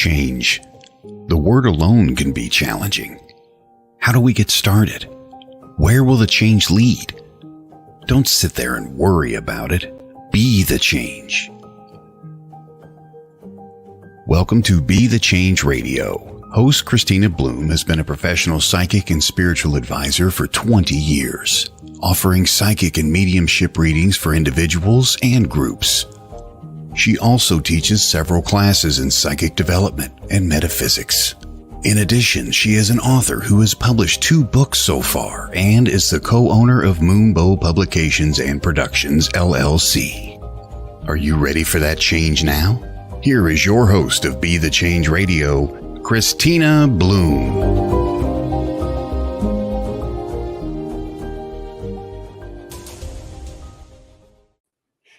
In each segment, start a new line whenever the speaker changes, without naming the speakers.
change. The word alone can be challenging. How do we get started? Where will the change lead? Don't sit there and worry about it. Be the change. Welcome to Be the Change Radio. Host Kristina Bloom has been a professional psychic and spiritual advisor for 20 years, offering psychic and mediumship readings for individuals and groups. She also teaches several classes in psychic development and metaphysics. In addition, she is an author who has published 2 books so far and is the co-owner of Moonbow Publications and Productions, LLC. Are you ready for that change now? Here is your host of Be the Change Radio, Kristina Bloom.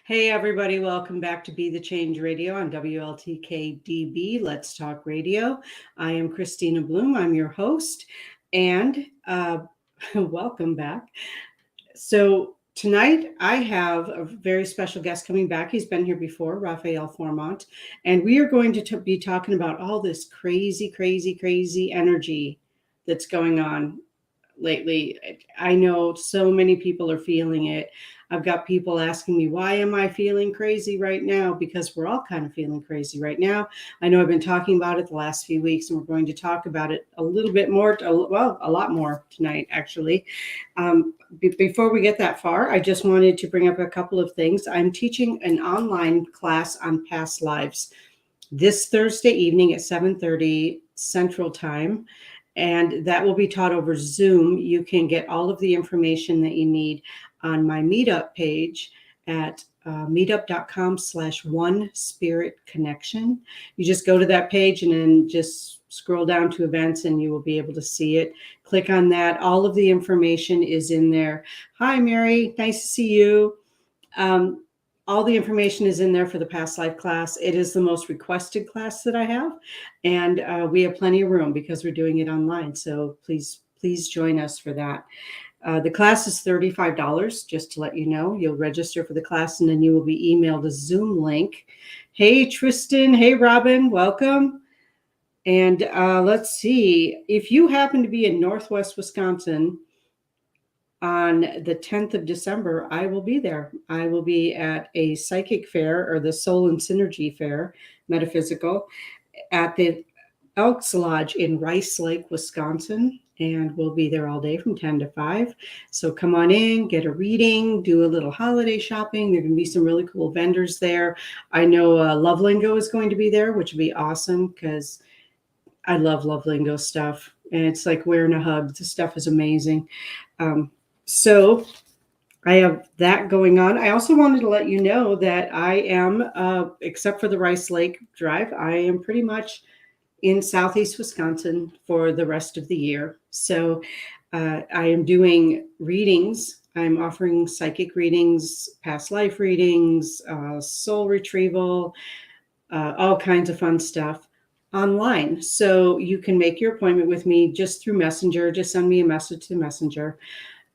Hey everybody, welcome back to Be the Change Radio on WLTK-DB. Let's Talk Radio. I am Kristina Bloom. I'm your host, and welcome back. So tonight I have a very special guest coming back. He's been here before, Raphael Fourmont, and we are going to be talking about all this crazy energy that's going on lately. I know so many people are feeling it. I've got people asking me, why am I feeling crazy right now? Because we're all kind of feeling crazy right now. I know I've been talking about it the last few weeks, and we're going to talk about it a little bit more, well, a lot more tonight, actually. Before we get that far, I just wanted to bring up a couple of things. I'm teaching an online class on past lives this Thursday evening at 7:30 Central Time. And that will be taught over Zoom. You can get all of the information that you need on my meetup page at meetup.com/OneSpiritConnection. You just go to that page and then just scroll down to events and you will be able to see it. Click on that. All of the information is in there. Hi, Mary. Nice to see you. All the information is in there for the past life class. It is the most requested class that I have. And we have plenty of room because we're doing it online. So please join us for that. The class is $35, just to let you know. You'll register for the class and then you will be emailed a Zoom link. Hey, Tristan. Hey, Robin. Welcome. And let's see. If you happen to be in Northwest Wisconsin, on the 10th of December, I will be there. I will be at a psychic fair, or the Soul and Synergy Fair, metaphysical, at the Elks Lodge in Rice Lake, Wisconsin. And we'll be there all day from 10 to 5. So come on in, get a reading, do a little holiday shopping. There are going to be some really cool vendors there. I know Love Lingo is going to be there, which would be awesome because I love Love Lingo stuff. And it's like wearing a hug. The stuff is amazing. So I have that going on. I also wanted to let you know that I am, except for the Rice Lake Drive, I am pretty much in Southeast Wisconsin for the rest of the year. So I am doing readings. I'm offering psychic readings, past life readings, soul retrieval, all kinds of fun stuff online. So you can make your appointment with me just through Messenger. Just send me a message to Messenger,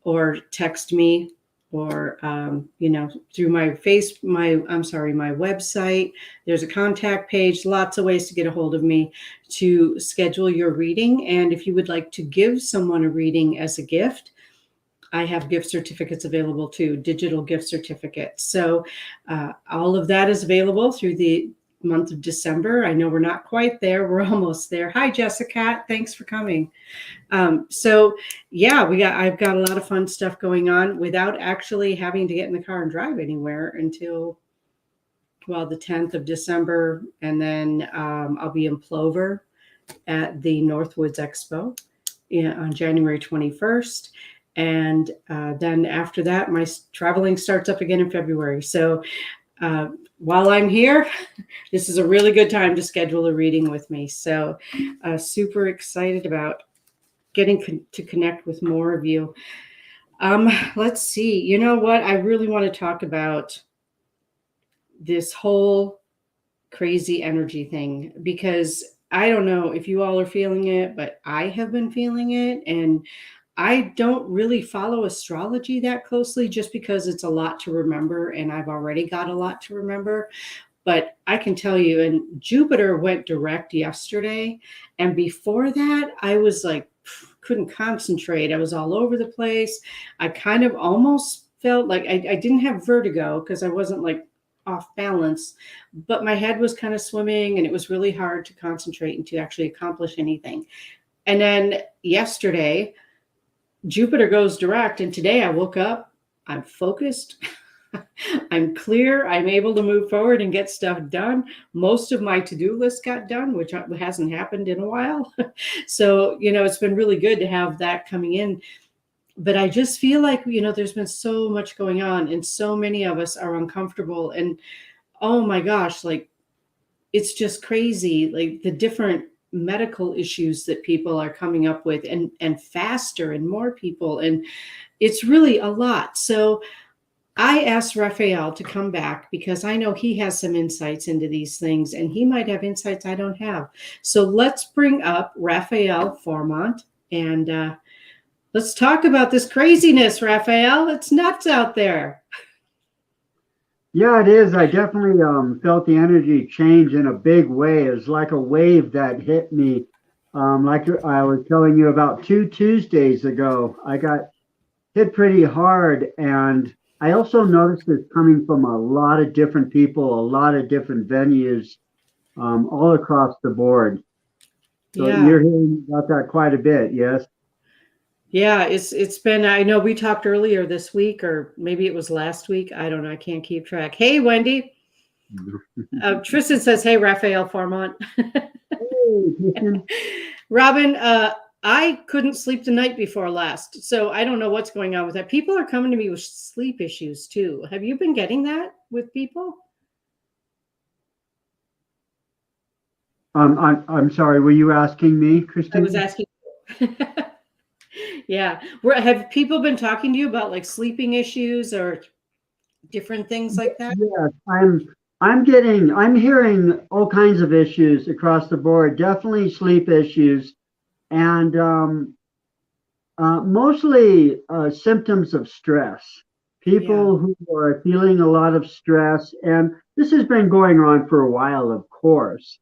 or text me, or, through my website. There's a contact page, lots of ways to get a hold of me to schedule your reading. And if you would like to give someone a reading as a gift, I have gift certificates available too, digital gift certificates. So all of that is available through the month of December. I know we're not quite there. We're almost there. Hi, Jessica. Thanks for coming. So yeah, I've got a lot of fun stuff going on without actually having to get in the car and drive anywhere until, the 10th of December. And then I'll be in Plover at the Northwoods Expo on January 21st. And then after that, my traveling starts up again in February. So while I'm here, this is a really good time to schedule a reading with me. So super excited about getting to connect with more of you. Let's see. You know what? I really want to talk about this whole crazy energy thing, because I don't know if you all are feeling it, but I have been feeling it. And I don't really follow astrology that closely just because it's a lot to remember, and I've already got a lot to remember. But I can tell you, and Jupiter went direct yesterday. And before that, I was like, couldn't concentrate. I was all over the place. I kind of almost felt like I didn't have vertigo because I wasn't like off balance, but my head was kind of swimming and it was really hard to concentrate and to actually accomplish anything. And then yesterday, Jupiter goes direct. And today I woke up, I'm focused. I'm clear. I'm able to move forward and get stuff done. Most of my to-do list got done, which hasn't happened in a while. So, it's been really good to have that coming in. But I just feel like, there's been so much going on and so many of us are uncomfortable. And oh my gosh, like it's just crazy, like the different medical issues that people are coming up with and faster and more people. And it's really a lot. So I asked Raphael to come back because I know he has some insights into these things and he might have insights I don't have. So let's bring up Raphael Fourmont and let's talk about this craziness, Raphael. It's nuts out there.
Yeah, it is. I definitely felt the energy change in a big way. It's like a wave that hit me. Like I was telling you about 2 Tuesdays ago, I got hit pretty hard. And I also noticed it's coming from a lot of different people, a lot of different venues, all across the board. So you're hearing about that quite a bit, yes?
Yeah, it's been, I know we talked earlier this week, or maybe it was last week. I don't know. I can't keep track. Hey, Wendy. Tristan says, hey, Raphael Fourmont.
Hey,
Robin, I couldn't sleep the night before last, so I don't know what's going on with that. People are coming to me with sleep issues too. Have you been getting that with people?
I'm sorry. Were you asking me, Kristina?
I was asking. Yeah. Have people been talking to you about like sleeping issues or different things like that?
Yes, I'm hearing all kinds of issues across the board, definitely sleep issues, and mostly symptoms of stress. People who are feeling a lot of stress, and this has been going on for a while, of course.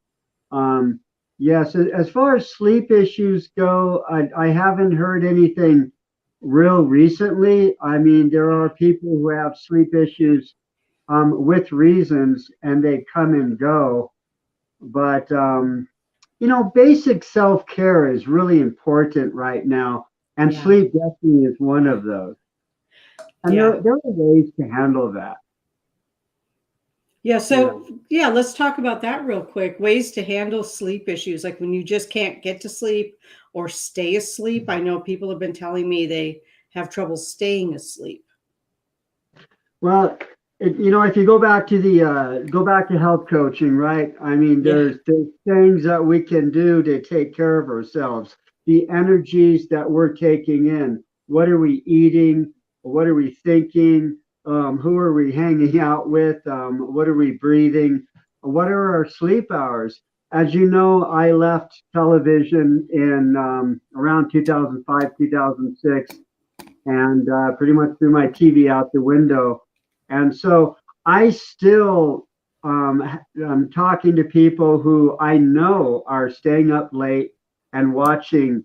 Yes, as far as sleep issues go, I haven't heard anything real recently. I mean, there are people who have sleep issues with reasons, and they come and go. But, basic self-care is really important right now, and sleep definitely is one of those. And there are ways to handle that.
Yeah. So, let's talk about that real quick. Ways to handle sleep issues, like when you just can't get to sleep or stay asleep. I know people have been telling me they have trouble staying asleep.
Well, if you go back to health coaching, right? I mean, there's things that we can do to take care of ourselves. The energies that we're taking in. What are we eating? What are we thinking? Who are we hanging out with? What are we breathing? What are our sleep hours? As you know, I left television in around 2005, 2006, and pretty much threw my TV out the window. And so I still I'm talking to people who I know are staying up late and watching,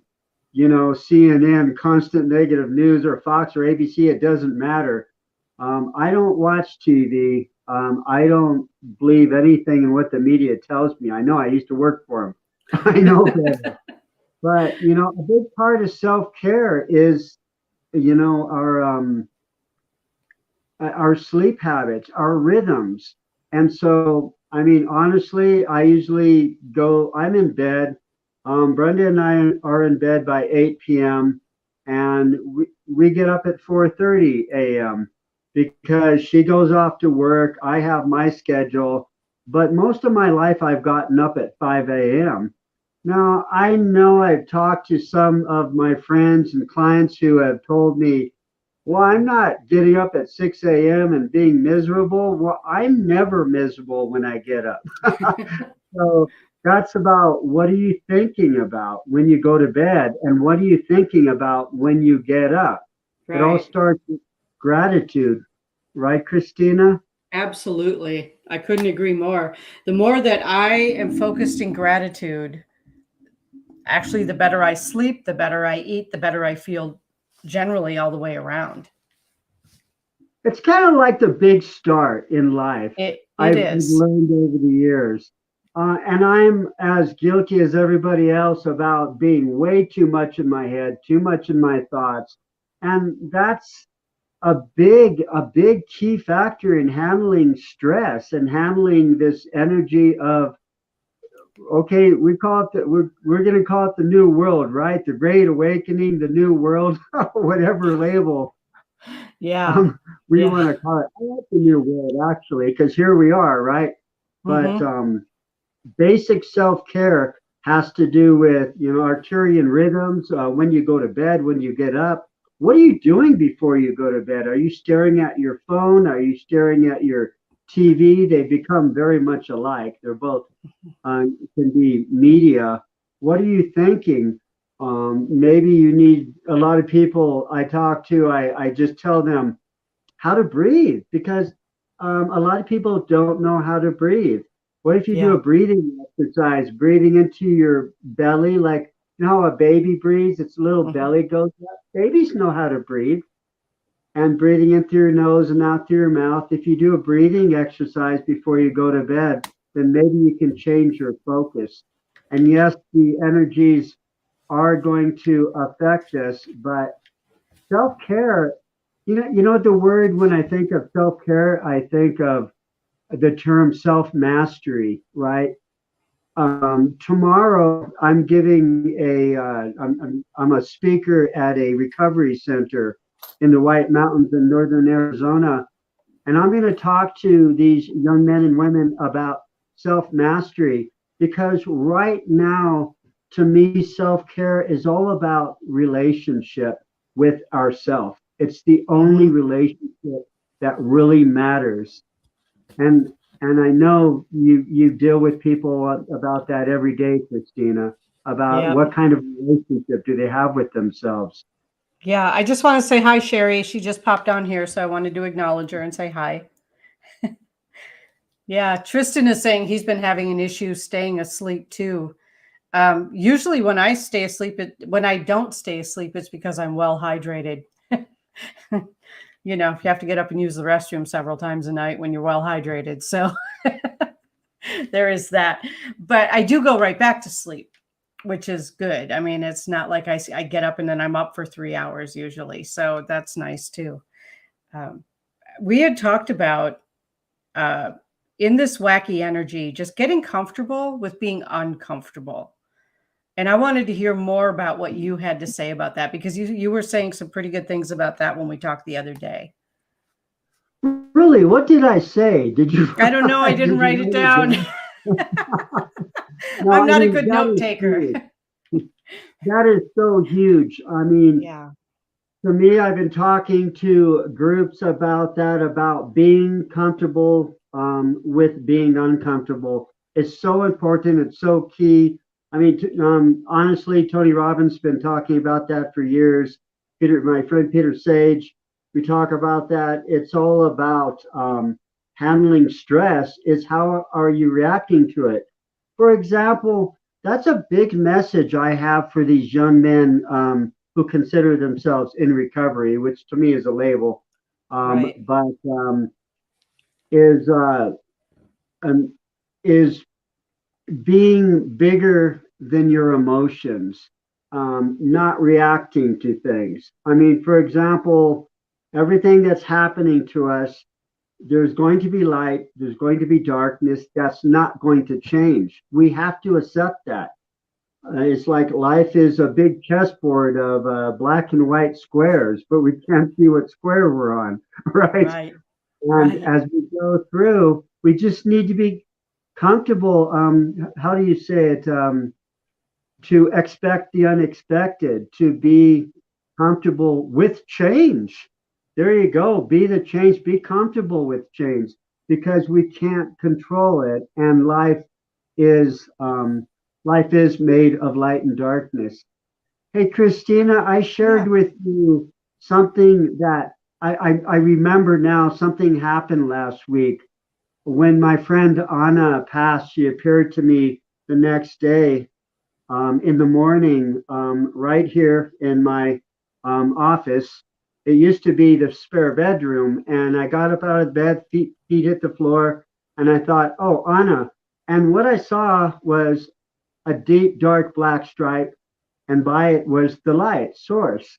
CNN, constant negative news, or Fox or ABC. It doesn't matter. I don't watch TV. I don't believe anything in what the media tells me. I know I used to work for them. I know that. But, a big part of self-care is, our sleep habits, our rhythms. And so, I mean, honestly, I'm in bed. Brenda and I are in bed by 8 p.m. and we get up at 4:30 a.m. because she goes off to work. I have my schedule, but most of my life I've gotten up at 5 a.m. Now, I know I've talked to some of my friends and clients who have told me, well, I'm not getting up at 6 a.m. and being miserable. Well, I'm never miserable when I get up. So that's about, what are you thinking about when you go to bed, and what are you thinking about when you get up? Right. It all starts with gratitude, right, Kristina?
Absolutely. I couldn't agree more. The more that I am focused in gratitude, actually, the better I sleep, the better I eat, the better I feel generally all the way around.
It's kind of like the big start in life.
It
I've
is.
learned over the years. And I'm as guilty as everybody else about being way too much in my head, too much in my thoughts. And that's a big key factor in handling stress and handling this energy of, okay, we call it we're going to call it the new world, right? The great awakening, the new world, whatever label
Yeah.
we
Yeah.
want to call it. I like the new world actually, because here we are, right? But basic self-care has to do with, arterial rhythms, when you go to bed, when you get up. What are you doing before you go to bed? Are you staring at your phone? Are you staring at your TV? They become very much alike. They're both can be media. What are you thinking? Maybe you need, a lot of people I talk to, I just tell them how to breathe, because a lot of people don't know how to breathe. What if you do
Yeah.
a breathing exercise, breathing into your belly, like, how a baby breathes, its little belly goes up. Babies know how to breathe, and breathing in through your nose and out through your mouth. If you do a breathing exercise before you go to bed, then maybe you can change your focus. And yes, the energies are going to affect us, but self-care, the word, when I think of self-care, I think of the term self-mastery, right? Tomorrow I'm giving I'm a speaker at a recovery center in the White Mountains in northern Arizona, and I'm going to talk to these young men and women about self-mastery, because right now, to me, self-care is all about relationship with ourself. It's the only relationship that really matters. And I know you deal with people about that every day, Kristina, about
Yeah.
what kind of relationship do they have with themselves.
Yeah. I just want to say hi, Sherry. She just popped on here, so I wanted to acknowledge her and say hi. Yeah. Tristan is saying he's been having an issue staying asleep too. Usually when I stay asleep, when I don't stay asleep, it's because I'm well hydrated. You have to get up and use the restroom several times a night when you're well hydrated. So there is that. But I do go right back to sleep, which is good. I mean, it's not like I get up and then I'm up for 3 hours usually. So that's nice too. We had talked about in this wacky energy, just getting comfortable with being uncomfortable. And I wanted to hear more about what you had to say about that, because you were saying some pretty good things about that when we talked the other day.
Really, what did I say? Did you?
I don't know. I didn't
Did you
write it
write
down.
No,
I'm
I
not a
mean,
good
that
note
is
taker.
huge. That is so huge. I mean,
Yeah.
for me, I've been talking to groups about that, about being comfortable with being uncomfortable. It's so important. It's so key. I mean, honestly, Tony Robbins has been talking about that for years. My friend Peter Sage, we talk about that. It's all about handling stress. Is how are you reacting to it? For example, that's a big message I have for these young men who consider themselves in recovery, which to me is a label,
Right.
but is um, is being bigger than your emotions, not reacting to things. I mean, for example, everything that's happening to us, there's going to be light, there's going to be darkness. That's not going to change. We have to accept that. It's like life is a big chessboard of black and white squares, but we can't see what square we're on, right?
Right.
And
Right.
as we go through, we just need to be comfortable. How do you say it? To expect the unexpected, to be comfortable with change. There you go. Be the change. Be comfortable with change, because we can't control it, and is life is made of light and darkness. Hey, Kristina, I shared
Yeah.
with you something that I remember now. Something happened last week. when my friend Anna passed, she appeared to me the next day in the morning, right here in my office. It used to be the spare bedroom, and I got up out of bed, feet hit the floor, and I thought, oh, Anna. And what I saw was a deep, dark black stripe, and by it was the light source,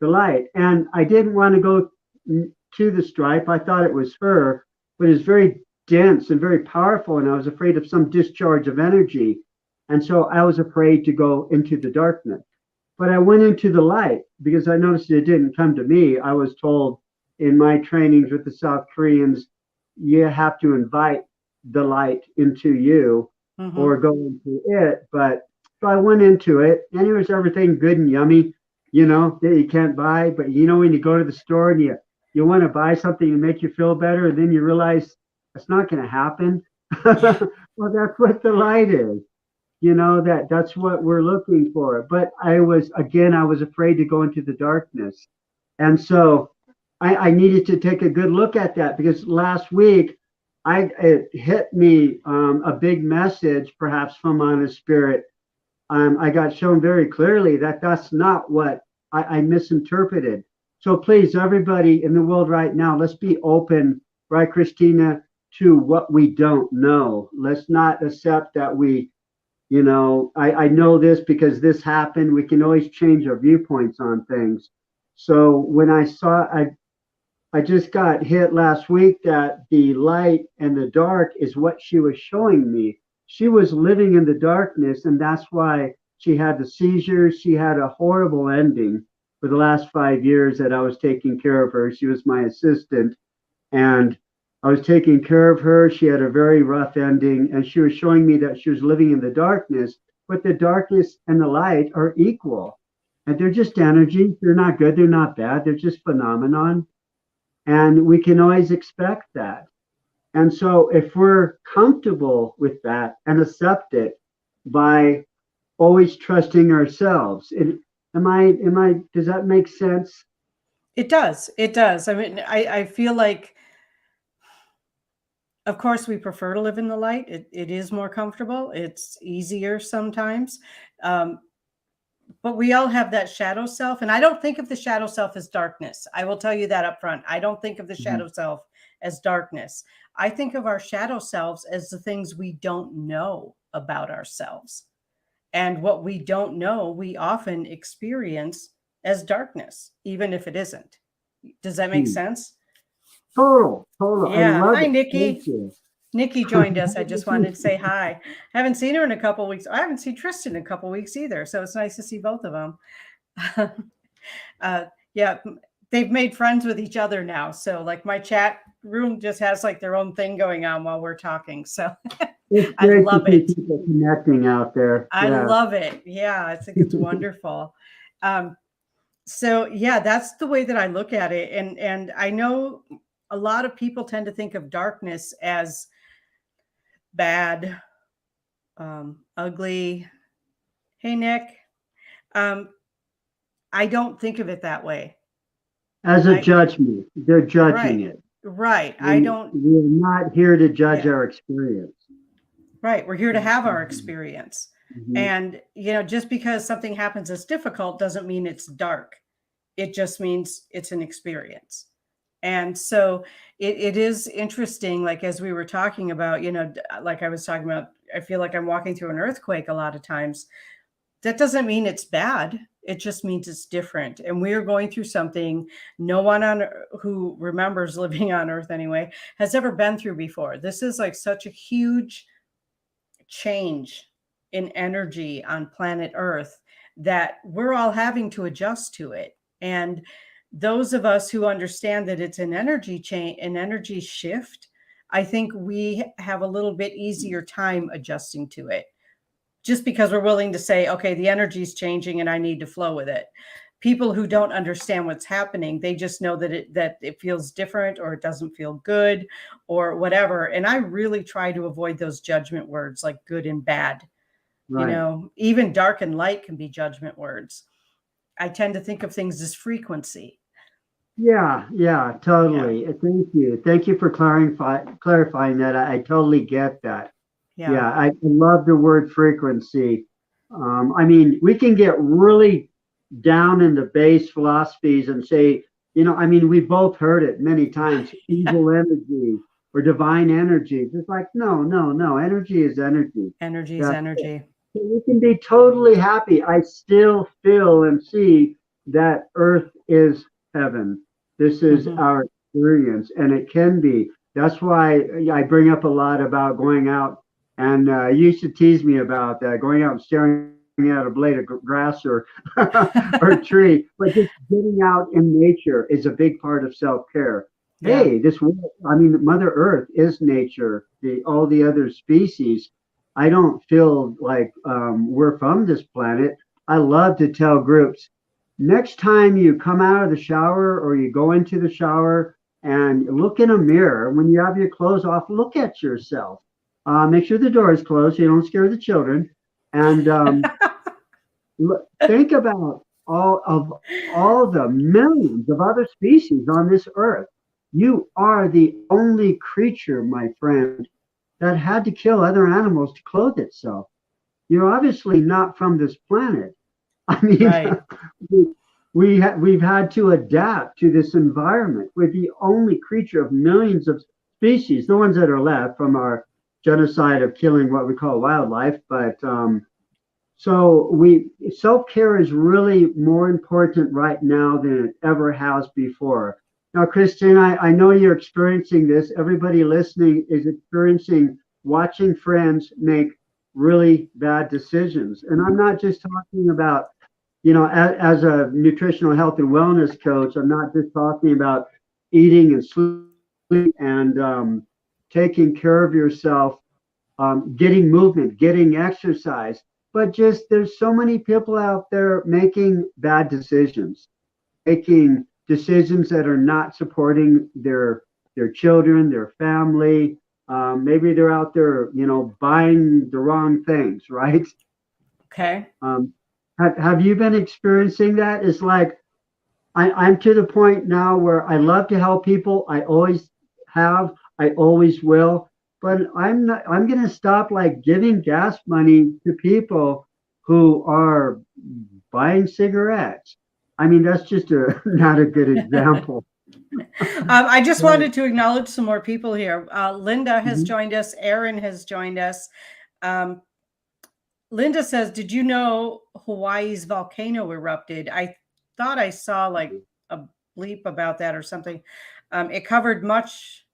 the light. And I didn't want to go to the stripe. I thought it was her, but it's very dense and very powerful, and I was afraid of some discharge of energy. And so I was afraid to go into the darkness. But I went into the light because I noticed it didn't come to me. I was told in my trainings with the South Koreans, you have to invite the light into you or go into it. But so I went into it, and it was everything good and yummy, that you can't buy. But when you go to the store and you want to buy something to make you feel better, and then you realize it's not going to happen. Well, that's what the light is. That's what we're looking for. But I was afraid to go into the darkness. And so I needed to take a good look at that, because last week it hit me a big message, perhaps from Honest Spirit. I got shown very clearly that that's not what I misinterpreted. So please, everybody in the world right now, let's be open, right, Kristina, to what we don't know. Let's not accept that I know this because this happened. We can always change our viewpoints on things. So when I just got hit last week that the light and the dark is what she was showing me. She was living in the darkness, and that's why she had the seizures. She had a horrible ending for the last 5 years that I was taking care of her. She was my assistant, and I was taking care of her. She had a very rough ending, and she was showing me that she was living in the darkness, but the darkness and the light are equal. And they're just energy. They're not good. They're not bad. They're just phenomenon. And we can always expect that. And so if we're comfortable with that and accept it by always trusting ourselves, does that make sense?
It does. It does. I mean, I feel like, of course, we prefer to live in the light. It is more comfortable. It's easier sometimes. But we all have that shadow self. And I don't think of the shadow self as darkness. I will tell you that up front. I don't think of the shadow self as darkness. I think of our shadow selves as the things we don't know about ourselves. And what we don't know, we often experience as darkness, even if it isn't. Does that make sense?
Total.
Yeah. Hi,
it.
Nikki. Nikki joined us. I just wanted to say hi. I haven't seen her in a couple of weeks. I haven't seen Tristan in a couple of weeks either. So it's nice to see both of them. Yeah, they've made friends with each other now. So like my chat room just has like their own thing going on while we're talking. So I love it.
People connecting out there.
I love it. Yeah, I think it's wonderful. So yeah, that's the way that I look at it. And I know a lot of people tend to think of darkness as bad, ugly. Hey, Nick. I don't think of it that way.
As a judgment. They're judging it.
Right.
We're not here to judge our experience.
Right. We're here to have our experience. And, just because something happens that's difficult doesn't mean it's dark. It just means it's an experience. And so it is interesting, like as we were talking about, like I was talking about, I feel like I'm walking through an earthquake a lot of times. That doesn't mean it's bad. It just means it's different. And we are going through something no one who remembers living on Earth anyway has ever been through before. This is like such a huge change in energy on planet Earth that we're all having to adjust to it. And those of us who understand that it's an energy change, an energy shift, I think we have a little bit easier time adjusting to it, just because we're willing to say, okay, the energy is changing and I need to flow with it. People who don't understand what's happening, they just know that it feels different or it doesn't feel good or whatever. And I really try to avoid those judgment words like good and bad. Right. Even dark and light can be judgment words. I tend to think of things as frequency.
Yeah, totally. Thank you for clarifying that. I totally get that.
Yeah.
Yeah, I love the word frequency. I mean, we can get really down in the base philosophies and say, I mean, we both heard it many times,
Yeah.
evil energy or divine energy. It's like, no, no, no, energy is energy.
Energy is
That's it.
energy.
So we can be totally happy. I still feel and see that Earth is heaven. This is
Hmm.
our experience, and it can be. That's why I bring up a lot about going out, and you used to tease me about that, going out and staring at a blade of grass or or a tree, but just getting out in nature is a big part of self-care.
Yeah.
Hey, this world, I mean, Mother Earth is nature. All the other species, I don't feel like we're from this planet. I love to tell groups, next time you come out of the shower or you go into the shower and look in a mirror, when you have your clothes off, look at yourself. Make sure the door is closed so you don't scare the children. And think about all the millions of other species on this earth. You are the only creature, my friend, that had to kill other animals to clothe itself. You're obviously not from this planet. I mean,
Right.
we've had to adapt to this environment. We're the only creature of millions of species, the ones that are left from our genocide of killing what we call wildlife. But so we self-care is really more important right now than it ever has before. Now, Christine, I know you're experiencing this. Everybody listening is experiencing watching friends make really bad decisions. And I'm not just talking about, as a nutritional health and wellness coach, I'm not just talking about eating and sleeping and taking care of yourself, getting movement, getting exercise. But just there's so many people out there making bad decisions, making decisions that are not supporting their children, their family. Maybe they're out there, buying the wrong things, right?
Okay.
Have you been experiencing that? It's like I'm to the point now where I love to help people. I always have. I always will. But I'm not. I'm going to stop like giving gas money to people who are buying cigarettes. I mean, that's just not a good example.
I just
Right.
wanted to acknowledge some more people here. Linda has
Mhm.
joined us. Aaron has joined us. Um, Linda says, "Did you know Hawaii's volcano erupted? I thought I saw like a bleep about that or something. It covered much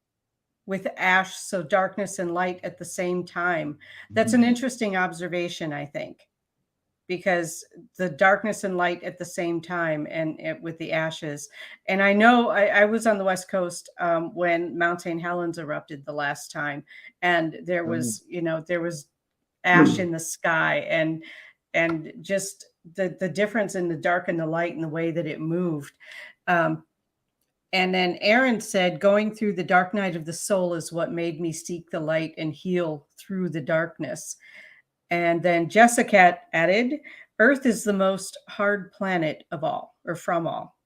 with ash, so darkness and light at the same time." That's an interesting observation, I think, because the darkness and light at the same time and with the ashes. And I know I was on the West Coast when Mount St. Helens erupted the last time, and there was ash in the sky, and just the difference in the dark and the light and the way that it moved. Um, and then Aaron said, "Going through the dark night of the soul is what made me seek the light and heal through the darkness." And then Jessica added, "Earth is the most hard planet of all, or from all."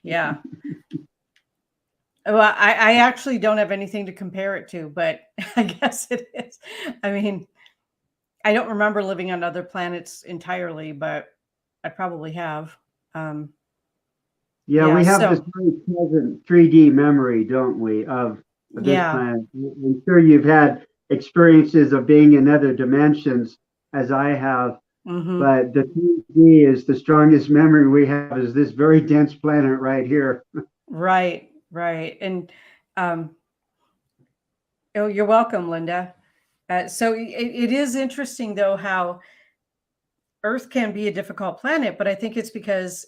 Yeah. Well, I actually don't have anything to compare it to, but I guess it is. I mean, I don't remember living on other planets entirely, but I probably have. Um,
Yeah,
yeah.
we have this
So,
very present 3D memory, don't we, of this
yeah.
planet. I'm sure you've had experiences of being in other dimensions, as I have,
Hmm.
but the 3D is the strongest memory we have is this very dense planet right here.
Right. Right. And um, oh, you're welcome, Linda. So it is interesting, though, how Earth can be a difficult planet, but I think it's because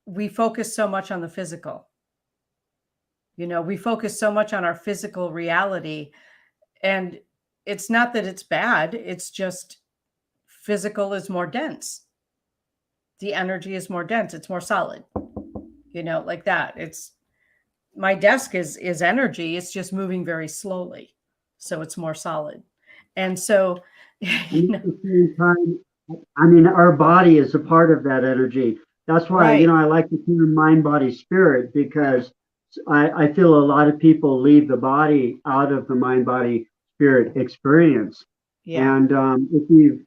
we focus so much on the physical. We focus so much on our physical reality. And it's not that it's bad, it's just physical is more dense. The energy is more dense, it's more solid, like that. It's my desk is energy, it's just moving very slowly. So it's more solid. And so, you
And
know,
at the same time, I mean, our body is a part of that energy. That's why,
Right.
I like the term mind, body, spirit, because I feel a lot of people leave the body out of the mind, body, spirit experience.
Yeah.
And if you've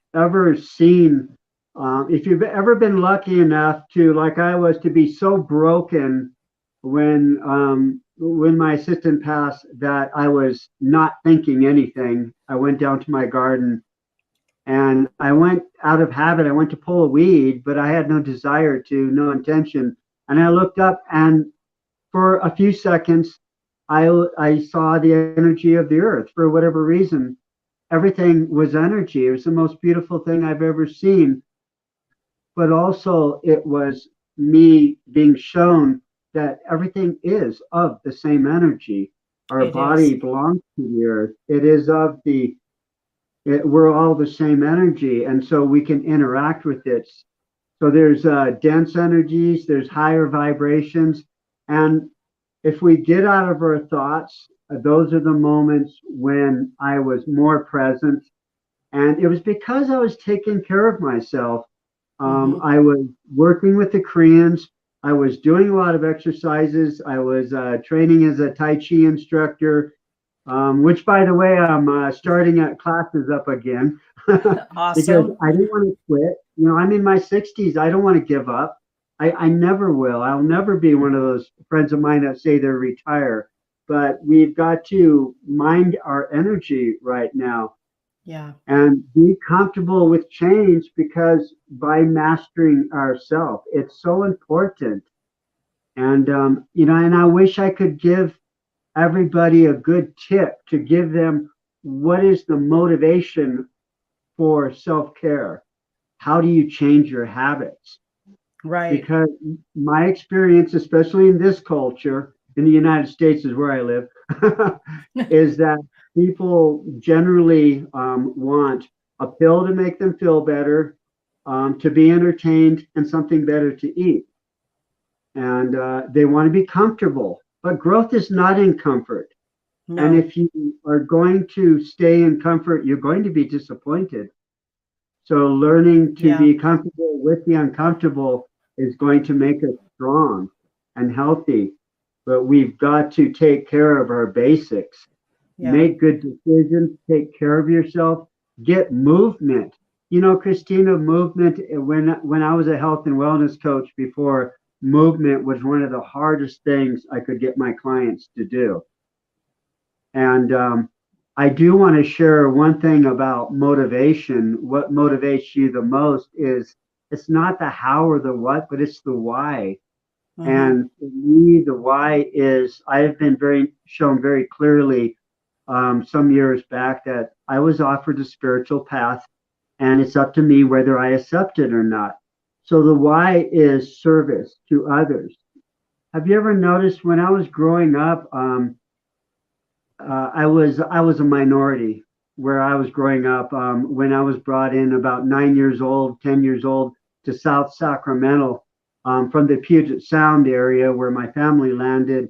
ever been lucky enough to, like I was, to be so broken when my assistant passed that I was not thinking anything, I went down to my garden and I went out of habit. I went to pull a weed, but I had no desire to, no intention. And I looked up, and for a few seconds, I saw the energy of the earth for whatever reason. Everything was energy. It was the most beautiful thing I've ever seen. But also, it was me being shown that everything is of the same energy. Our
It is.
body belongs to the earth. We're all the same energy, and so we can interact with it. So there's dense energies, there's higher vibrations, and if we get out of our thoughts, those are the moments when I was more present, and it was because I was taking care of myself.
Hmm.
I was working with the Koreans. I was doing a lot of exercises. I was training as a Tai Chi instructor, which, by the way, I'm starting at classes up again because
Awesome.
I didn't want to quit. I'm in my 60s. I don't want to give up. I never will. I'll never be one of those friends of mine that say they're retire. But we've got to mind our energy right now
Yeah.
and be comfortable with change, because by mastering ourselves, it's so important. And, and I wish I could give everybody a good tip to give them what is the motivation for self care. How do you change your habits?
Right.
Because my experience, especially in this culture, in the United States is where I live, is that people generally want a pill to make them feel better, to be entertained, and something better to eat. And they want to be comfortable. But growth is not in comfort. And
No.
if you are going to stay in comfort, you're going to be disappointed. So learning to
Yeah.
be comfortable with the uncomfortable is going to make us strong and healthy. But we've got to take care of our basics,
Yeah.
make good decisions, take care of yourself, get movement. Christina, movement, when I was a health and wellness coach before, movement was one of the hardest things I could get my clients to do. And I do want to share one thing about motivation. What motivates you the most is it's not the how or the what, but it's the why.
Hmm.
And for me, the why is I have been shown very clearly some years back that I was offered a spiritual path, and it's up to me whether I accept it or not. So the why is service to others. Have you ever noticed when I was growing up, I was a minority where I was growing up. When I was brought in about 9 years old, 10 years old, to South Sacramento, from the Puget Sound area where my family landed,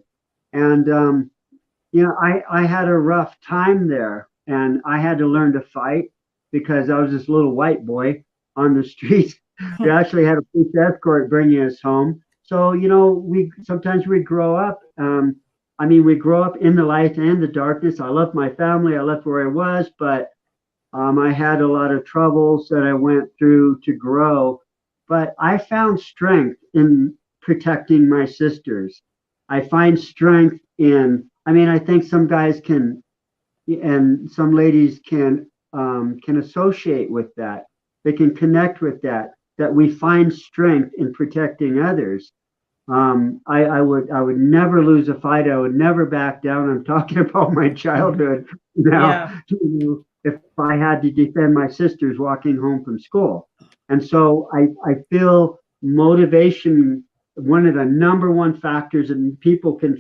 and I had a rough time there, and I had to learn to fight because I was this little white boy on the streets. We actually had a police escort bringing us home. So we sometimes we grow up. We grow up in the light and the darkness. I left my family. I left where I was, but I had a lot of troubles that I went through to grow. But I found strength in protecting my sisters. I find strength I think some guys can, and some ladies can associate with that. They can connect with that we find strength in protecting others. I would never lose a fight. I would never back down. I'm talking about my childhood now.
Yeah.
If I had to defend my sisters walking home from school, and so I feel motivation. One of the number one factors that people can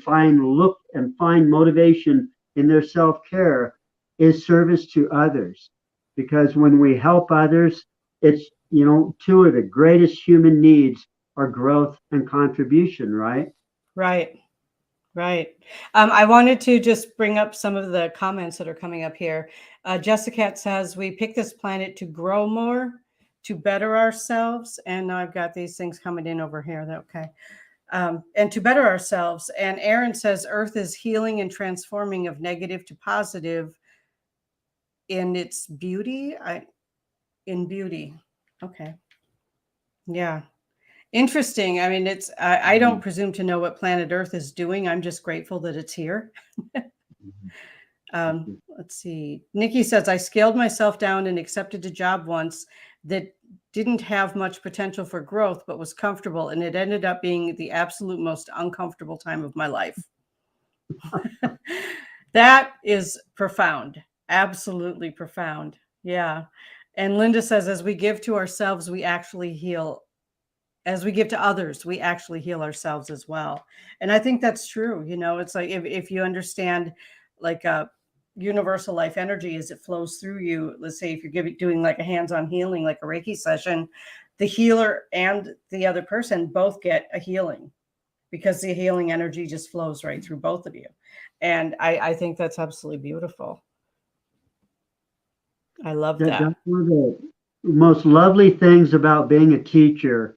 look and find motivation in their self care is service to others, because when we help others, it's two of the greatest human needs are growth and contribution, right?
Right. Right. I wanted to just bring up some of the comments that are coming up here. Jessica says, we pick this planet to grow more, to better ourselves. And now I've got these things coming in over here. Okay. And to better ourselves. And Aaron says, Earth is healing and transforming of negative to positive in its beauty. In beauty. Okay. Yeah. Interesting. I mean, I don't presume to know what planet Earth is doing. I'm just grateful that it's here. Let's see. Nikki says, I scaled myself down and accepted a job once that didn't have much potential for growth, but was comfortable. And it ended up being the absolute most uncomfortable time of my life. That is profound. Absolutely profound. Yeah. And Linda says, as we give to ourselves, we actually heal. As we give to others, we actually heal ourselves as well. And I think that's true. You know, it's like if you understand like a universal life energy as it flows through you, let's say if you're doing like a hands-on healing, like a Reiki session, the healer and the other person both get a healing because the healing energy just flows right through both of you. And I think that's absolutely beautiful. I love that.
That's one of the most lovely things about being a teacher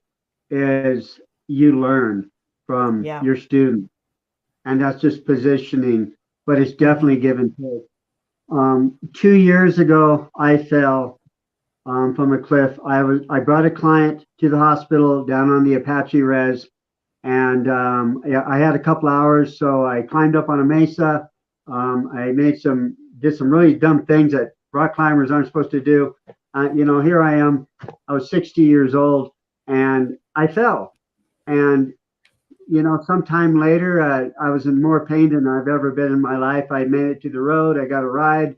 is you learn from your students, and that's just positioning, but it's definitely give and take. 2 years ago, I fell from a cliff. I brought a client to the hospital down on the Apache Res, and I had a couple hours, so I climbed up on a mesa. I did some really dumb things that rock climbers aren't supposed to do. Here I am. I was 60 years old, and I fell. And, sometime later, I was in more pain than I've ever been in my life. I made it to the road. I got a ride.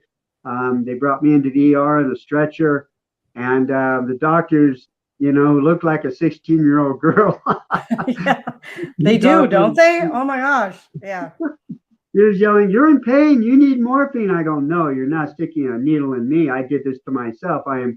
They brought me into the ER in a stretcher. And the doctors, looked like a 16-year-old girl.
Yeah, they do, don't they? Oh, my gosh. Yeah.
He was yelling, "You're in pain. You need morphine." I go, "No, you're not sticking a needle in me. I did this to myself. I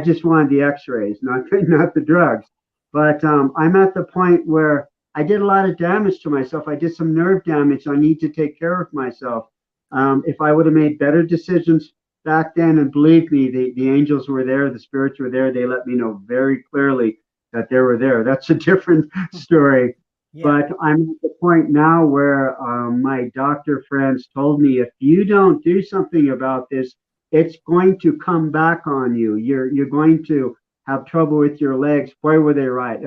just wanted the x-rays, not the drugs." But I'm at the point where I did a lot of damage to myself. I did some nerve damage. I need to take care of myself. If I would have made better decisions back then, and believe me, the angels were there, the spirits were there. They let me know very clearly that they were there. That's a different story. Yeah. But I'm at the point now where my doctor friends told me, if you don't do something about this, it's going to come back on you. You're going to have trouble with your legs. Boy, were they right.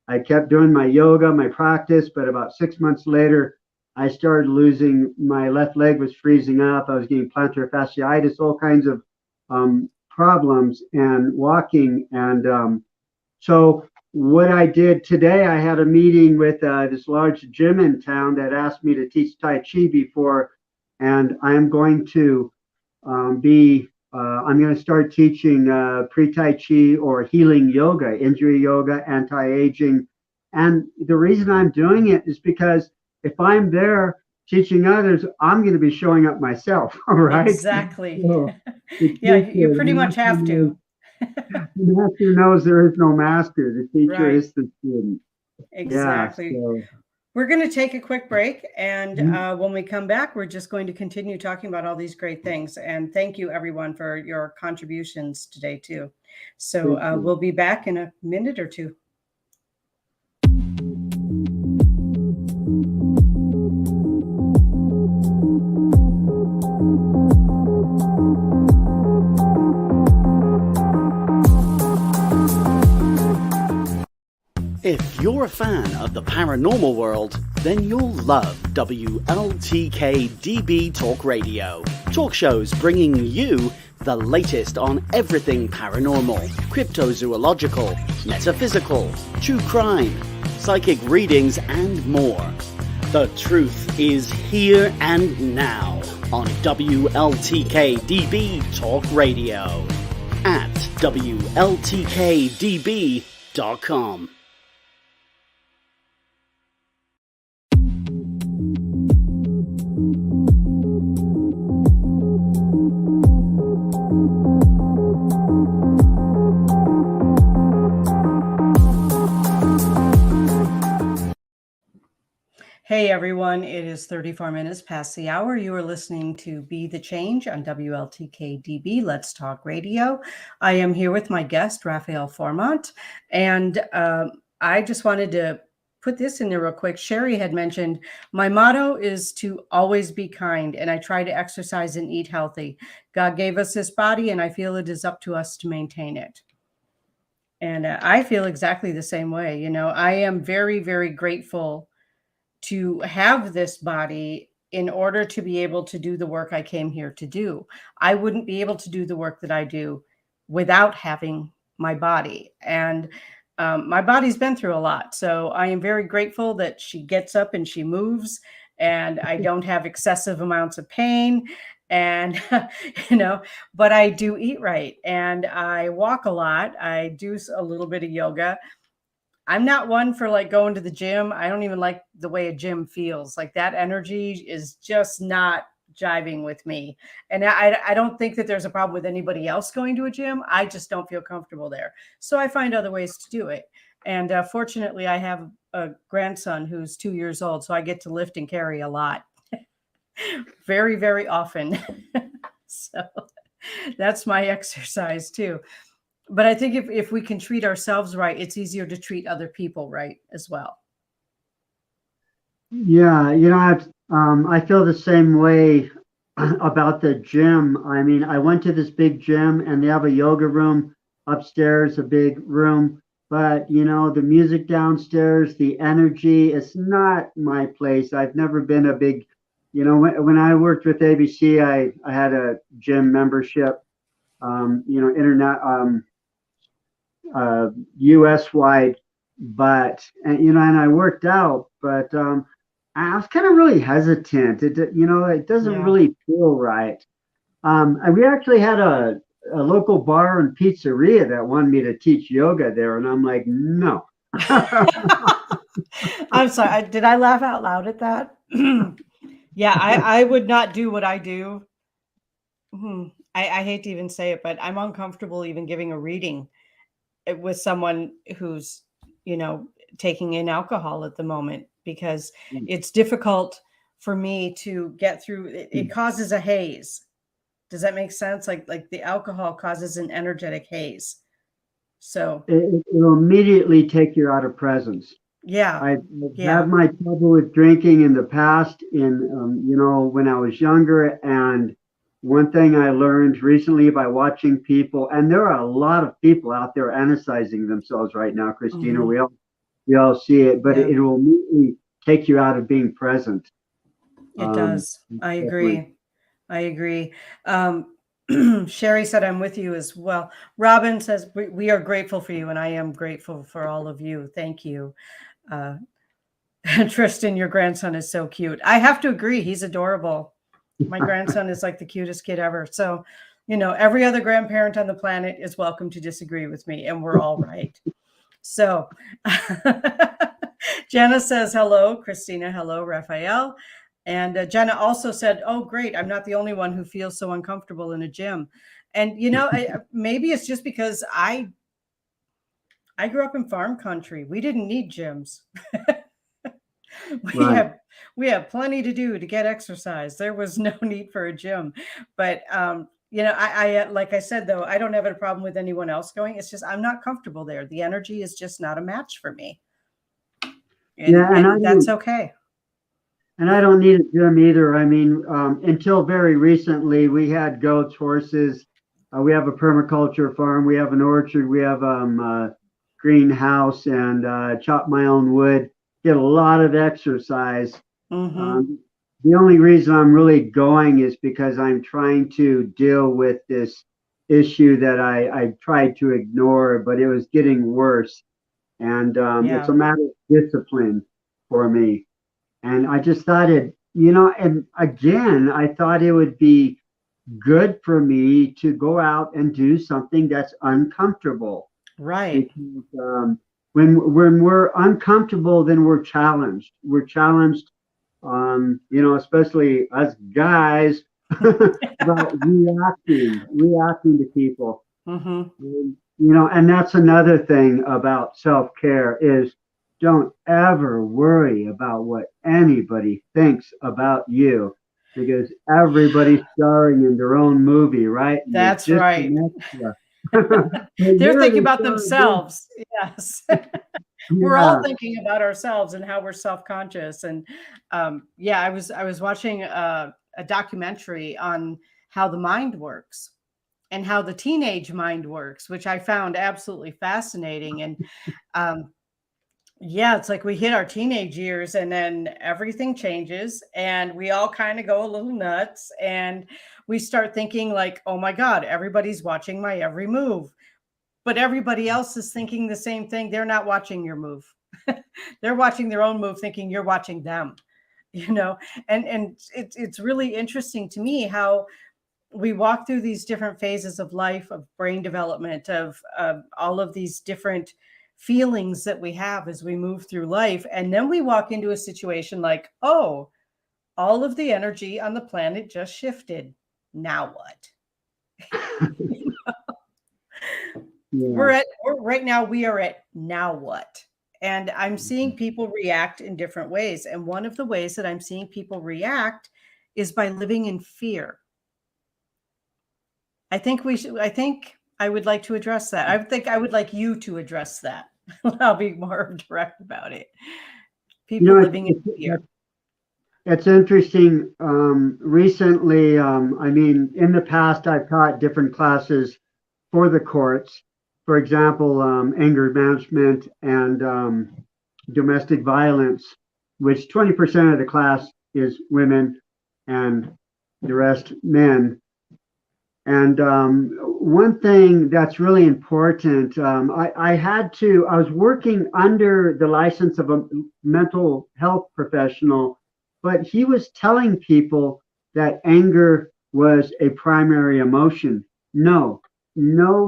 I kept doing my yoga, my practice, but about 6 months later, I started losing, my left leg was freezing up. I was getting plantar fasciitis, all kinds of problems and walking. And so what I did today, I had a meeting with this large gym in town that asked me to teach Tai Chi before, and I'm going to I'm going to start teaching pre-Tai Chi or healing yoga, injury yoga, anti-aging. And the reason I'm doing it is because if I'm there teaching others, I'm going to be showing up myself, all right?
Exactly. So yeah, you pretty much have to.
The master knows there is no master. The teacher is the student.
Exactly.
Yeah, so.
We're going to take a quick break. And when we come back, we're just going to continue talking about all these great things. And thank you, everyone, for your contributions today, too. So we'll be back in a minute or two.
If you're a fan of the paranormal world, then you'll love WLTK-DB Talk Radio. Talk shows bringing you the latest on everything paranormal, cryptozoological, metaphysical, true crime, psychic readings, and more. The truth is here and now on WLTK-DB Talk Radio at WLTK-DB.com.
Hey everyone, it is 34 minutes past the hour. You are listening to Be the Change on WLTK-DB, Let's Talk Radio. I am here with my guest, Raphael Fourmont, and I just wanted to put this in there real quick. Sherry had mentioned my motto is to always be kind, and I try to exercise and eat healthy. God gave us this body, and I feel it is up to us to maintain it. And I feel exactly the same way. You know, I am very, very grateful to have this body in order to be able to do the work I came here to do. I wouldn't be able to do the work that I do without having my body. And my body's been through a lot. So I am very grateful that she gets up and she moves and I don't have excessive amounts of pain. And, but I do eat right and I walk a lot. I do a little bit of yoga. I'm not one for like going to the gym. I don't even like the way a gym feels. Like that energy is just not jiving with me. And I don't think that there's a problem with anybody else going to a gym. I just don't feel comfortable there. So I find other ways to do it. And fortunately, I have a grandson who's 2 years old. So I get to lift and carry a lot. Very, very often. So that's my exercise too. But I think if we can treat ourselves right, it's easier to treat other people right as well.
Yeah, I feel the same way about the gym. I mean, I went to this big gym and they have a yoga room upstairs, a big room. But, the music downstairs, the energy, it's not my place. I've never been a big, when I worked with ABC, I had a gym membership, internet, US wide, but and I worked out, but I was kind of really hesitant. It doesn't really feel right. And we actually had a local bar and pizzeria that wanted me to teach yoga there, and I'm like, no.
I'm sorry. Did I laugh out loud at that? Yeah, I would not do what I do. I hate to even say it, but I'm uncomfortable even giving a reading with someone who's, taking in alcohol at the moment because it's difficult for me to get through. It causes a haze. Does that make sense? Like the alcohol causes an energetic haze. So
it'll immediately take you out of presence.
Yeah.
I've had my trouble with drinking in the past when I was younger. And one thing I learned recently by watching people, and there are a lot of people out there anesthesizing themselves right now, Kristina, we all see it, but it will immediately take you out of being present.
It does. I agree. Sherry said, I'm with you as well. Robin says, we are grateful for you, and I am grateful for all of you. Thank you. Tristan, your grandson is so cute. I have to agree. He's adorable. My grandson is like the cutest kid ever. So, every other grandparent on the planet is welcome to disagree with me, and we're all right. So Jenna says, hello, Kristina. Hello, Raphael. And Jenna also said, oh, great. I'm not the only one who feels so uncomfortable in a gym. And, maybe it's just because I grew up in farm country. We didn't need gyms. We have plenty to do to get exercise. There was no need for a gym. But, I like I said, though, I don't have a problem with anyone else going. It's just I'm not comfortable there. The energy is just not a match for me. And that's okay.
And I don't need a gym either. I mean, until very recently, we had goats, horses. We have a permaculture farm. We have an orchard. We have a greenhouse and chop my own wood. Get a lot of exercise. The only reason I'm really going is because I'm trying to deal with this issue that I tried to ignore, but it was getting worse. And it's a matter of discipline for me. And I just thought and again, I thought it would be good for me to go out and do something that's uncomfortable.
Right.
Because when we're uncomfortable, then we're challenged. We're challenged, especially us guys, about reacting to people. And that's another thing about self-care is don't ever worry about what anybody thinks about you, because everybody's starring in their own movie, right? You're
That's
just
right.
an extra.
They're
You're
thinking
the
about
star of
themselves. Yes.
this.
We're all
Yeah.
thinking about ourselves and how we're self-conscious. And yeah, I was watching a documentary on how the mind works and how the teenage mind works, which I found absolutely fascinating. And yeah, it's like we hit our teenage years and then everything changes and we all kind of go a little nuts and we start thinking like, oh my God, everybody's watching my every move. But everybody else is thinking the same thing. They're not watching your move. They're watching their own move, thinking you're watching them, you know? And it's really interesting to me how we walk through these different phases of life, of brain development, of all of these different feelings that we have as we move through life. And then we walk into a situation like, oh, all of the energy on the planet just shifted. Now what?
Yeah.
Right now we are at now what? And I'm seeing people react in different ways. And one of the ways that I'm seeing people react is by living in fear. I think I would like to address that. I think I would like you to address that. I'll be more direct about it.
You
People
know,
living in fear.
it's interesting. Recently, I mean, in the past, I've taught different classes for the courts. For example, anger management and domestic violence, which 20% of the class is women and the rest men. And one thing that's really important, I was working under the license of a mental health professional, but he was telling people that anger was a primary emotion. No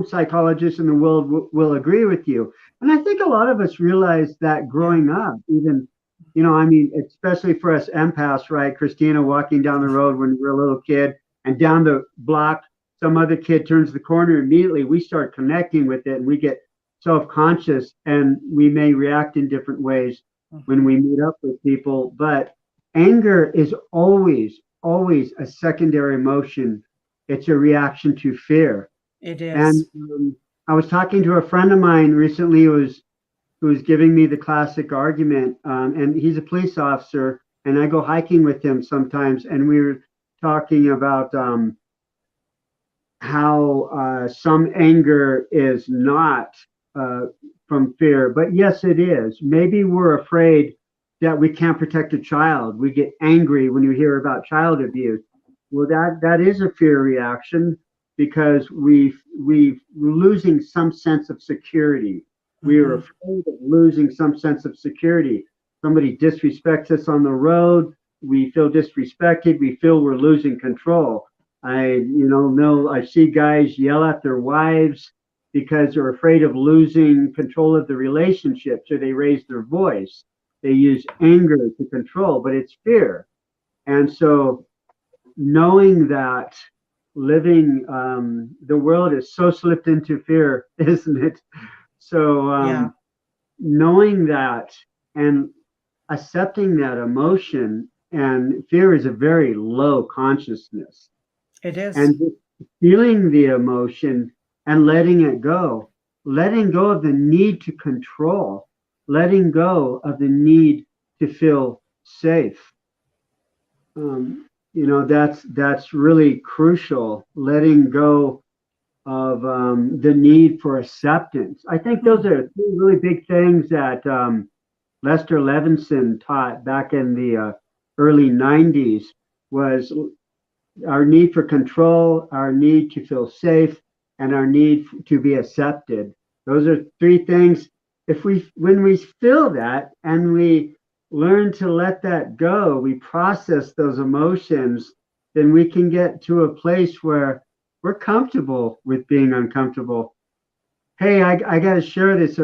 psychologist in the world will agree with you. And I think a lot of us realize that growing up, even, I mean, especially for us empaths, right? Kristina, walking down the road when we were a little kid and down the block, some other kid turns the corner, immediately we start connecting with it and we get self-conscious and we may react in different ways when we meet up with people. But anger is always a secondary emotion. It's a reaction to fear.
It
And
is.
I was talking to a friend of mine recently who was giving me the classic argument, and he's a police officer, and I go hiking with him sometimes, and we were talking about how some anger is not from fear, but yes, it is. Maybe we're afraid that we can't protect a child. We get angry when you hear about child abuse. Well, that is a fear reaction because we're losing some sense of security. We are afraid of losing some sense of security. Somebody disrespects us on the road. We feel disrespected. We feel we're losing control. I see guys yell at their wives because they're afraid of losing control of the relationship. So they raise their voice. They use anger to control, but it's fear. And so knowing that living, the world is so slipped into fear, isn't it? So knowing that and accepting that emotion, and fear is a very low consciousness.
It is.
And just feeling the emotion and letting it go, letting go of the need to control, letting go of the need to feel safe. That's really crucial. Letting go of the need for acceptance. I think those are three really big things that Lester Levinson taught back in the early 90s was our need for control, our need to feel safe, and our need to be accepted. Those are three things. When we feel that and we learn to let that go, we process those emotions, then we can get to a place where we're comfortable with being uncomfortable. Hey, I got to share this.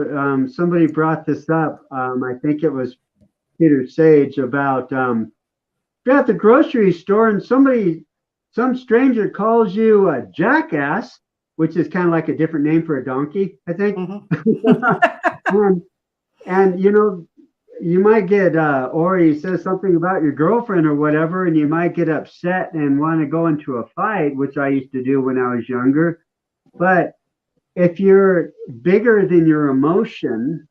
Somebody brought this up. I think it was Peter Sage about you're at the grocery store and some stranger calls you a jackass, which is kind of like a different name for a donkey, I think. And or he says something about your girlfriend or whatever, and you might get upset and want to go into a fight, which I used to do when I was younger. But if you're bigger than your emotion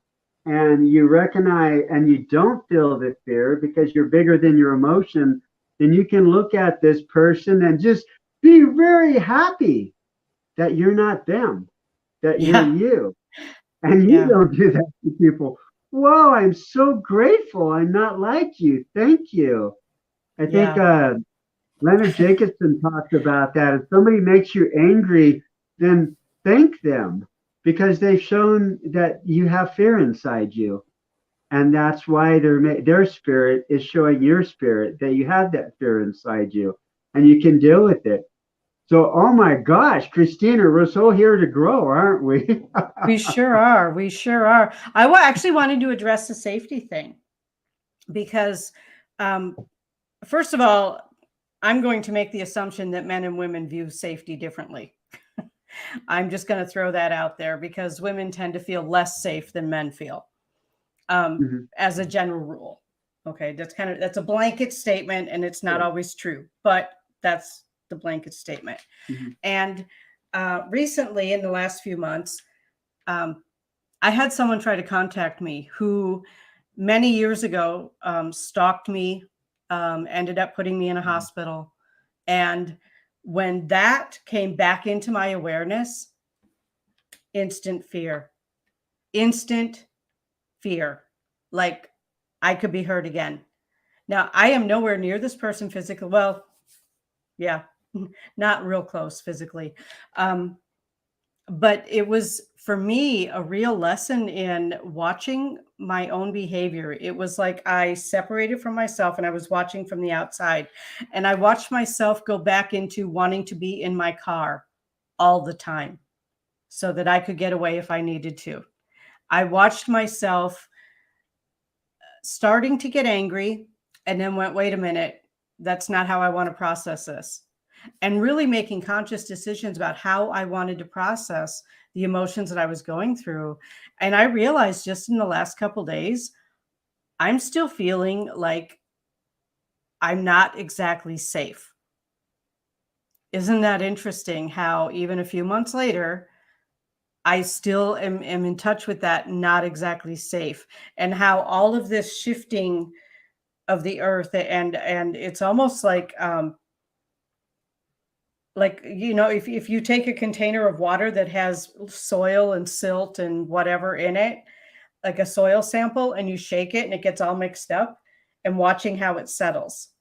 and you recognize and you don't feel the fear because you're bigger than your emotion, then you can look at this person and just be very happy that you're not them, that you're you. And you don't do that to people. Whoa, I'm so grateful. I'm not like you. Thank you. I think Leonard Jacobson talks about that. If somebody makes you angry, then thank them because they've shown that you have fear inside you. And that's why their spirit is showing your spirit that you have that fear inside you and you can deal with it. So, oh my gosh, Kristina, we're so here to grow, aren't we?
We sure are. We sure are. I actually wanted to address the safety thing because, first of all, I'm going to make the assumption that men and women view safety differently. I'm just going to throw that out there because women tend to feel less safe than men feel, as a general rule. Okay, that's a blanket statement, and it's not always true, but that's the blanket statement. And recently, in the last few months, I had someone try to contact me who many years ago stalked me, ended up putting me in a hospital. And when that came back into my awareness, instant fear, like I could be hurt again. Now, I am nowhere near this person physically. Well, yeah, not real close physically. But it was, for me, a real lesson in watching my own behavior. It was like I separated from myself and I was watching from the outside. And I watched myself go back into wanting to be in my car all the time so that I could get away if I needed to. I watched myself starting to get angry and then went, wait a minute, that's not how I want to process this. And really making conscious decisions about how I wanted to process the emotions that I was going through. And I realized just in the last couple of days, I'm still feeling like I'm not exactly safe. Isn't that interesting how even a few months later, I still am in touch with that not exactly safe, and how all of this shifting of the earth and it's almost like if you take a container of water that has soil and silt and whatever in it, like a soil sample, and you shake it and it gets all mixed up, and watching how it settles.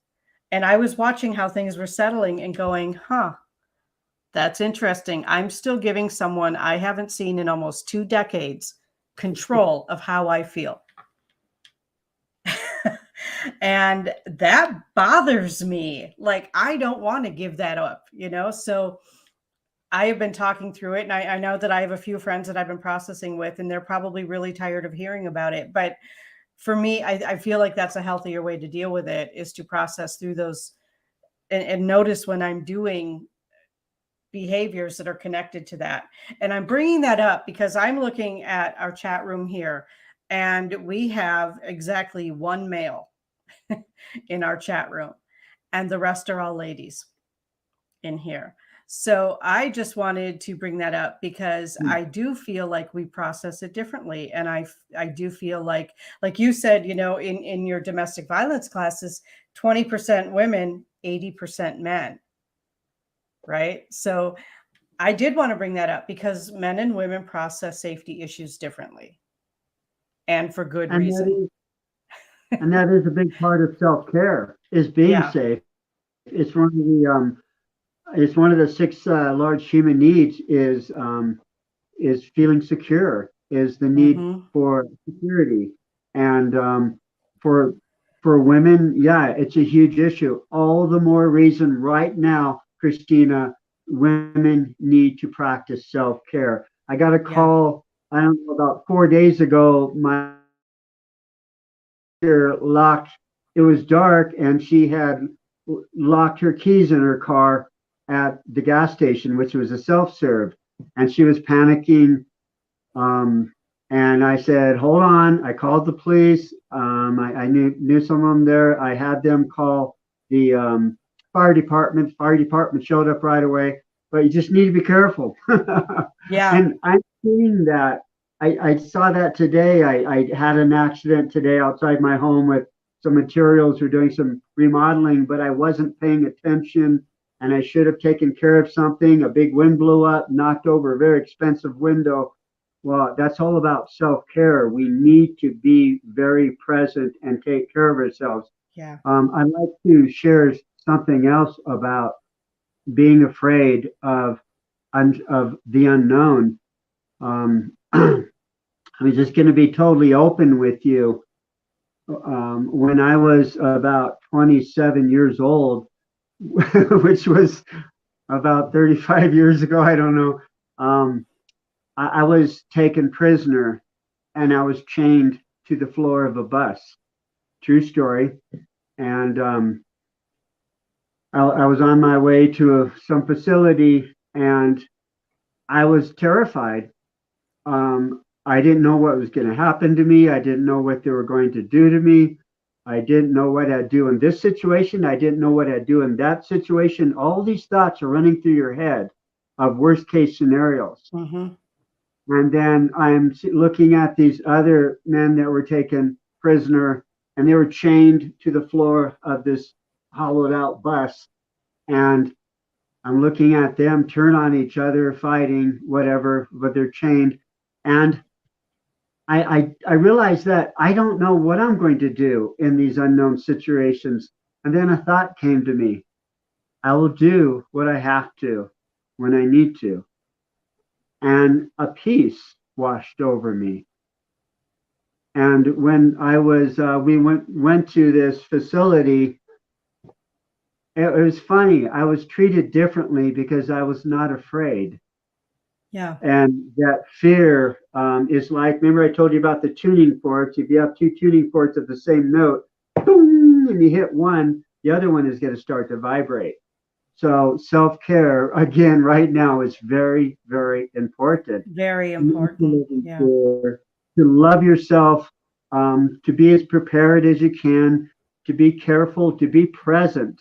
And I was watching how things were settling and going, that's interesting. I'm still giving someone I haven't seen in almost 2 decades control of how I feel. And that bothers me. Like, I don't want to give that up, So I have been talking through it, and I know that I have a few friends that I've been processing with, and they're probably really tired of hearing about it. But for me, I feel like that's a healthier way to deal with it, is to process through those and notice when I'm doing behaviors that are connected to that. And I'm bringing that up because I'm looking at our chat room here, and we have exactly one male in our chat room, and the rest are all ladies in here. So I just wanted to bring that up because I do feel like we process it differently. And I do feel like you said, in your domestic violence classes, 20% women, 80% men. Right. So I did want to bring that up because men and women process safety issues differently, and for good reason.
And that is a big part of self-care, is being safe. It's one of the 6 large human needs is feeling secure, is the need for security. And for women, it's a huge issue. All the more reason right now, Kristina, women need to practice self-care. I got a call, I don't know, about 4 days ago. My locked, it was dark, and she had locked her keys in her car at the gas station, which was a self-serve, and she was panicking. And And I said, hold on. I called the police. I knew some of them there. I had them call the fire department. Fire department showed up right away. But you just need to be careful.
Yeah.
And I'm seeing that. I saw that today. I had an accident today outside my home with some materials. We're doing some remodeling, but I wasn't paying attention, and I should have taken care of something. A big wind blew up, knocked over a very expensive window. Well, that's all about self-care. We need to be very present and take care of ourselves.
Yeah.
I'd like to share something else about being afraid of the unknown. I'm just going to be totally open with you. When I was about 27 years old, which was about 35 years ago, I don't know, I was taken prisoner and I was chained to the floor of a bus. True story. And I was on my way to some facility and I was terrified. I didn't know what was going to happen to me. I didn't know what they were going to do to me. I didn't know what I'd do in this situation. I didn't know what I'd do in that situation. All these thoughts are running through your head of worst case scenarios.
Mm-hmm.
And then I'm looking at these other men that were taken prisoner, and they were chained to the floor of this hollowed out bus. And I'm looking at them turn on each other, fighting, whatever, but they're chained. And I realized that I don't know what I'm going to do in these unknown situations. And then a thought came to me. I will do what I have to when I need to. And a peace washed over me. And when I was, we went to this facility, it was funny. I was treated differently because I was not afraid.
Yeah.
And that fear is like, remember I told you about the tuning forks. If you have two tuning forks of the same note, boom, and you hit one, the other one is going to start to vibrate. So self-care, again, right now is very, very important.
Very important. Yeah.
To love yourself, to be as prepared as you can, to be careful, to be present,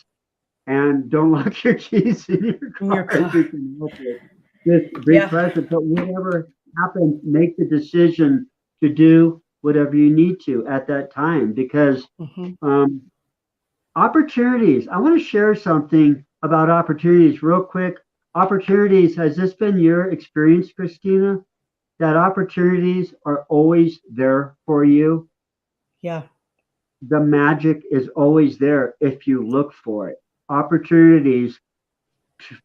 and don't lock your keys in your car. If you can help it. Just be present, but whatever happens, make the decision to do whatever you need to at that time, because opportunities, I want to share something about opportunities real quick. Opportunities, has this been your experience, Kristina, that opportunities are always there for you?
Yeah.
The magic is always there if you look for it. Opportunities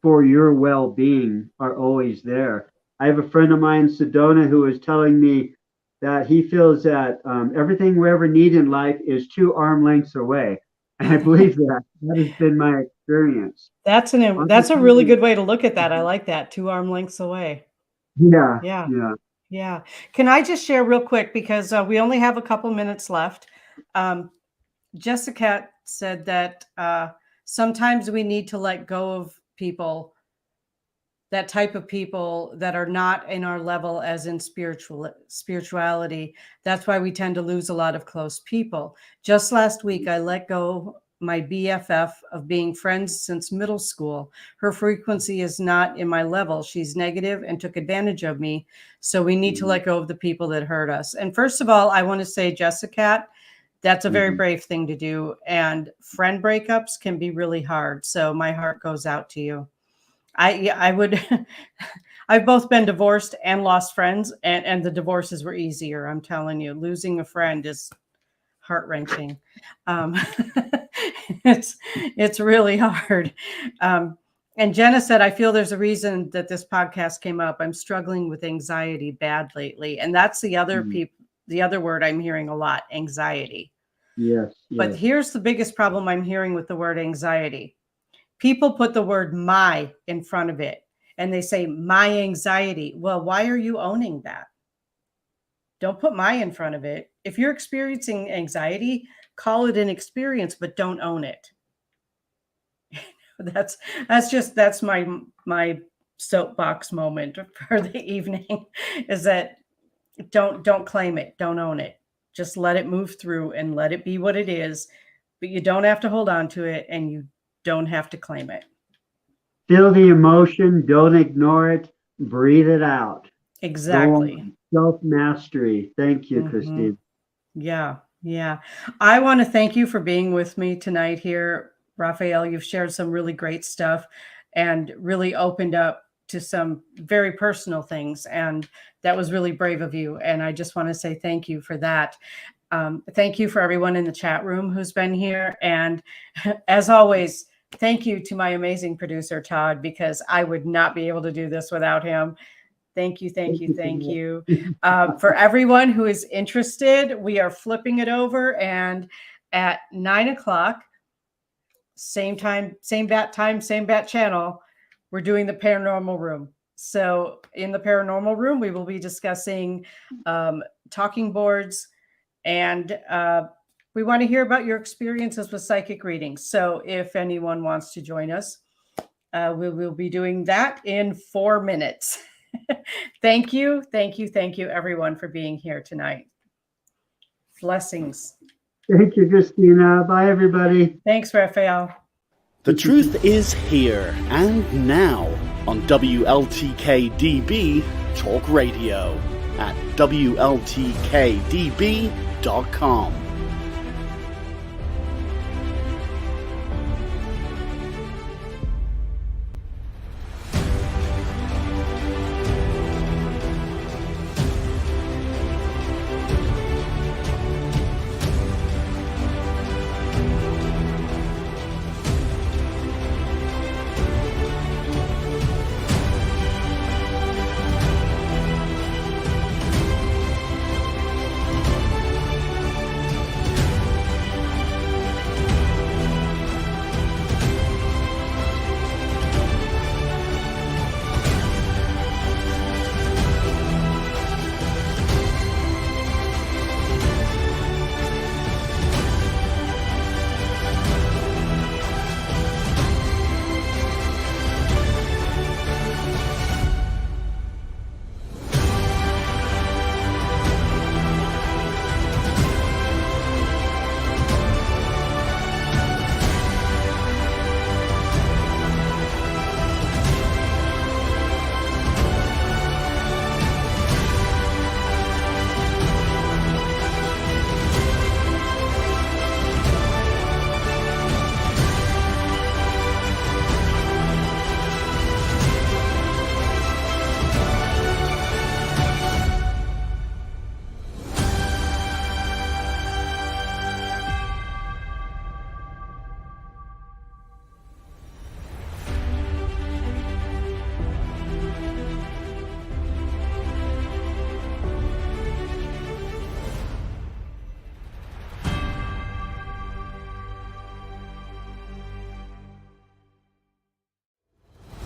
for your well-being are always there. I have a friend of mine, Sedona, who is telling me that he feels that everything we ever need in life is 2 arm lengths away. And I believe that. That has been my experience.
That's a really good way to look at that. I like that. 2 arm lengths away.
Yeah.
Yeah.
Yeah.
Yeah. Can I just share real quick, because we only have a couple minutes left. Jessica said that sometimes we need to let go of people, that type of people that are not in our level as in spirituality. That's why we tend to lose a lot of close people. Just last week, I let go my BFF of being friends since middle school. Her frequency is not in my level. She's negative and took advantage of me. So we need to let go of the people that hurt us. And first of all, I want to say, Jessica, that's a very brave thing to do. And friend breakups can be really hard. So my heart goes out to you. I would, I've both been divorced and lost friends, and the divorces were easier. I'm telling you, losing a friend is heart-wrenching. It's really hard. And Jenna said, I feel there's a reason that this podcast came up. I'm struggling with anxiety bad lately. And that's the other the other word I'm hearing a lot, anxiety.
Yes.
But here's the biggest problem I'm hearing with the word anxiety. People put the word my in front of it and they say my anxiety. Well, why are you owning that? Don't put my in front of it. If you're experiencing anxiety, call it an experience, but don't own it. That's my soapbox moment for the evening, is that don't claim it. Don't own it. Just let it move through and let it be what it is. But you don't have to hold on to it, and you don't have to claim it.
Feel the emotion. Don't ignore it. Breathe it out.
Exactly.
Self-mastery. Thank you, Christine.
Yeah. Yeah. I want to thank you for being with me tonight here, Raphael. You've shared some really great stuff and really opened up to some very personal things. And that was really brave of you. And I just want to say thank you for that. Thank you for everyone in the chat room who's been here. And as always, thank you to my amazing producer, Todd, because I would not be able to do this without him. Thank you, thank you, thank you. For everyone who is interested, we are flipping it over, and at 9 o'clock, same time, same bat time, same bat channel, we're doing the paranormal room. So in the paranormal room, we will be discussing talking boards, and we want to hear about your experiences with psychic readings. So if anyone wants to join us, we will be doing that in 4 minutes. Thank you, everyone, for being here tonight. Blessings.
Thank you, Christina. Bye, everybody.
Thanks, Raphael.
The truth is here and now on WLTK-DB Talk Radio at WLTK-DB.com.